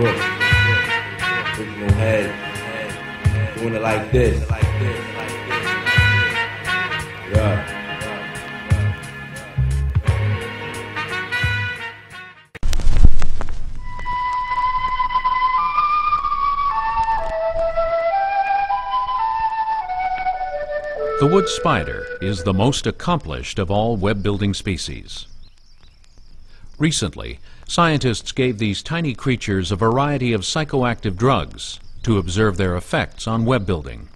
crook. Original head. Doing it like this. Yeah. The wood spider is the most accomplished of all web-building species. Recently, scientists gave these tiny creatures a variety of psychoactive drugs to observe their effects on web building.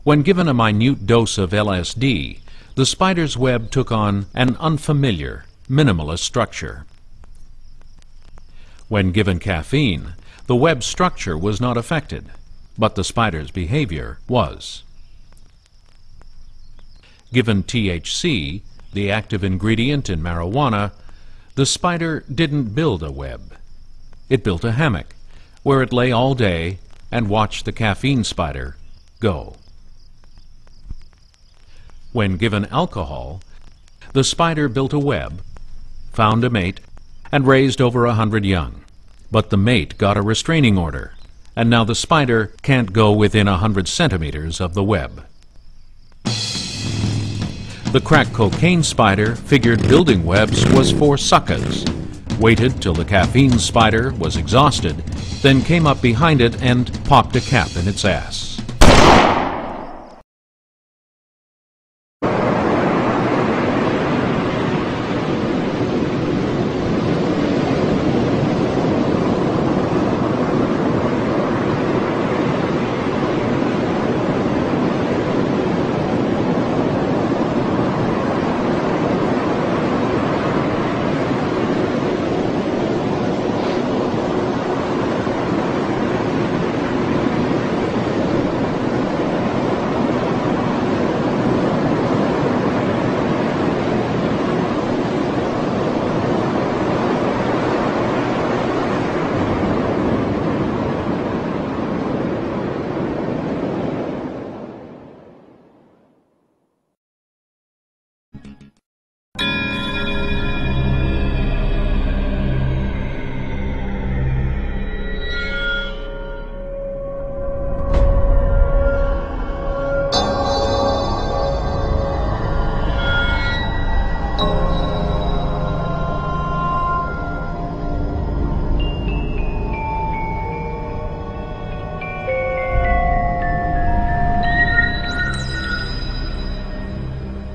When given a minute dose of LSD, the spider's web took on an unfamiliar, minimalist structure. When given caffeine, the web structure was not affected, but the spider's behavior was. Given THC, the active ingredient in marijuana, the spider didn't build a web. It built a hammock, where it lay all day and watched the caffeine spider go. When given alcohol, the spider built a web, found a mate, and raised over 100 young. But the mate got a restraining order, and now the spider can't go within 100 centimeters of the web. The crack cocaine spider figured building webs was for suckers, waited till the caffeine spider was exhausted, then came up behind it and popped a cap in its ass.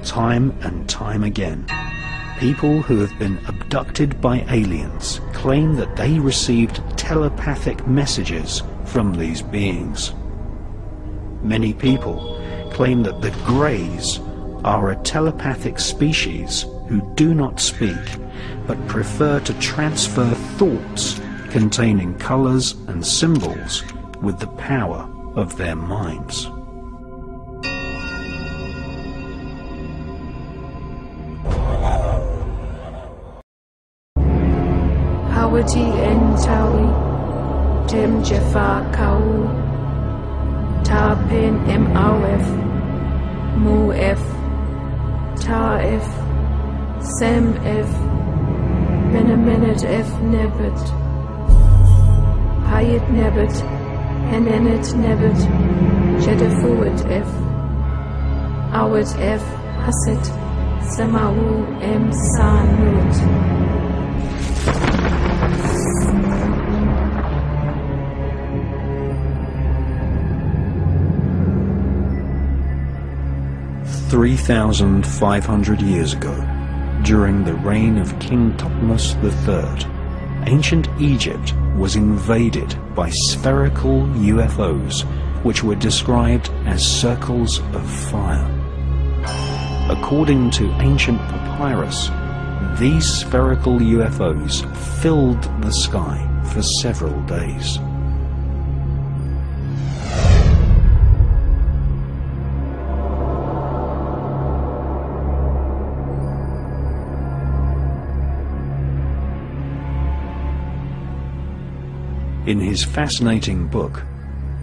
Time and time again, people who have been abducted by aliens claim that they received telepathic messages from these beings. Many people claim that the Greys are a telepathic species who do not speak, but prefer to transfer thoughts containing colors and symbols with the power of their minds. Hawati Entawi Tim Jaffa Kau Tarpin MRF Mu F Ta F Sam F Menemenet F Nebet Hayat Nebet Henenet Nebet Jedafuit F Awit F Hasit Samawu M Sanut 3,500 years ago, during the reign of King Thutmose III, ancient Egypt was invaded by spherical UFOs which were described as circles of fire. According to ancient papyrus, these spherical UFOs filled the sky for several days. In his fascinating book,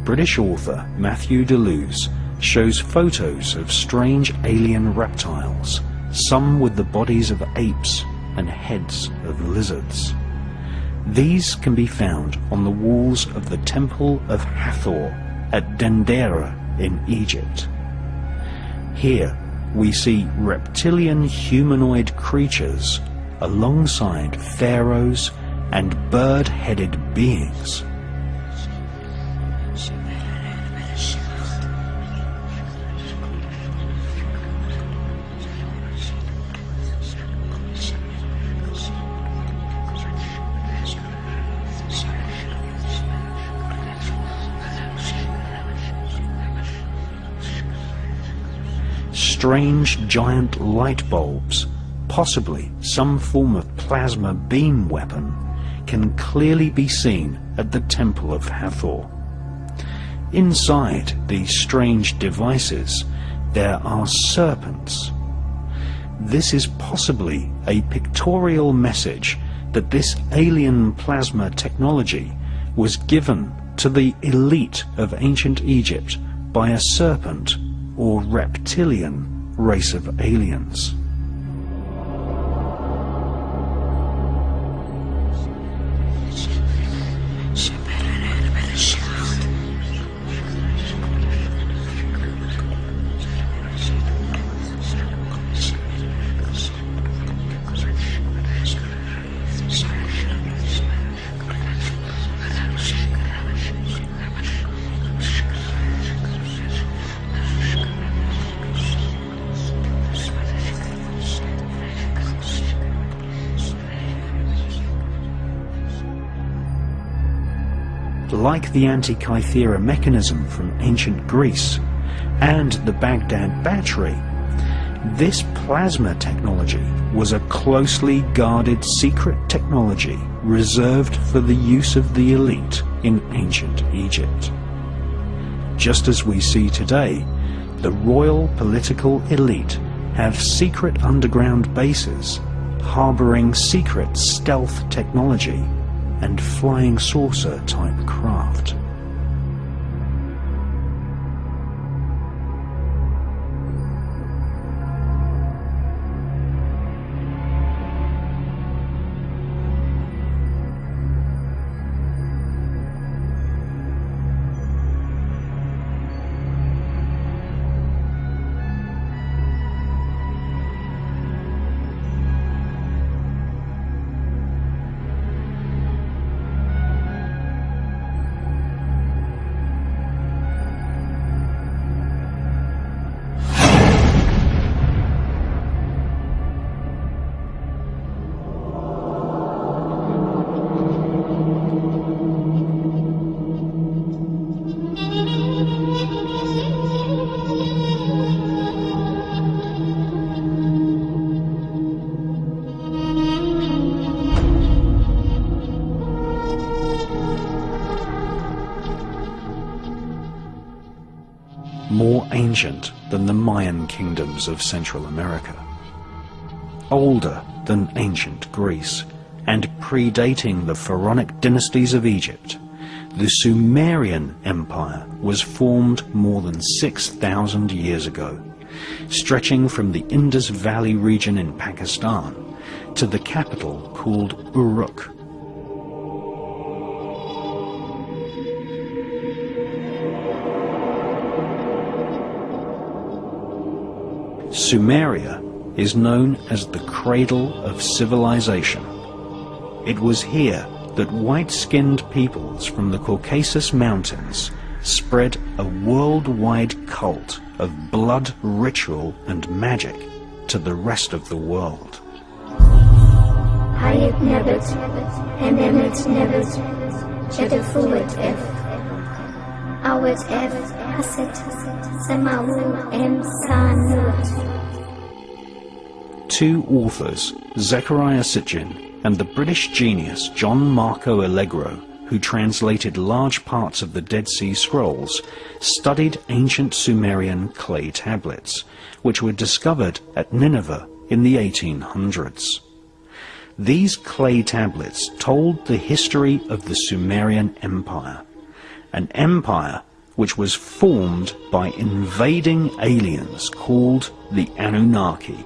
British author Matthew Deleuze shows photos of strange alien reptiles, some with the bodies of apes and heads of lizards. These can be found on the walls of the Temple of Hathor at Dendera in Egypt. Here we see reptilian humanoid creatures alongside pharaohs and bird-headed beings. Strange giant light bulbs, possibly some form of plasma beam weapon, can clearly be seen at the Temple of Hathor. Inside these strange devices there are serpents. This is possibly a pictorial message that this alien plasma technology was given to the elite of ancient Egypt by a serpent or reptilian race of aliens. Like the Antikythera mechanism from ancient Greece and the Baghdad battery, this plasma technology was a closely guarded secret technology reserved for the use of the elite in ancient Egypt. Just as we see today, the royal political elite have secret underground bases harboring secret stealth technology and flying saucer type craft. More ancient than the Mayan kingdoms of Central America, older than ancient Greece, and predating the pharaonic dynasties of Egypt, the Sumerian Empire was formed more than 6,000 years ago, stretching from the Indus Valley region in Pakistan to the capital called Uruk. Sumeria is known as the cradle of civilization. It was here that white-skinned peoples from the Caucasus Mountains spread a worldwide cult of blood ritual and magic to the rest of the world. Hayat Nebet, Enemet Nebet, Jedefouet F, Awet F, Haset, Semawu M Sanut. Two authors, Zechariah Sitchin and the British genius John Marco Allegro, who translated large parts of the Dead Sea Scrolls, studied ancient Sumerian clay tablets, which were discovered at Nineveh in the 1800s. These clay tablets told the history of the Sumerian Empire, an empire which was formed by invading aliens called the Anunnaki,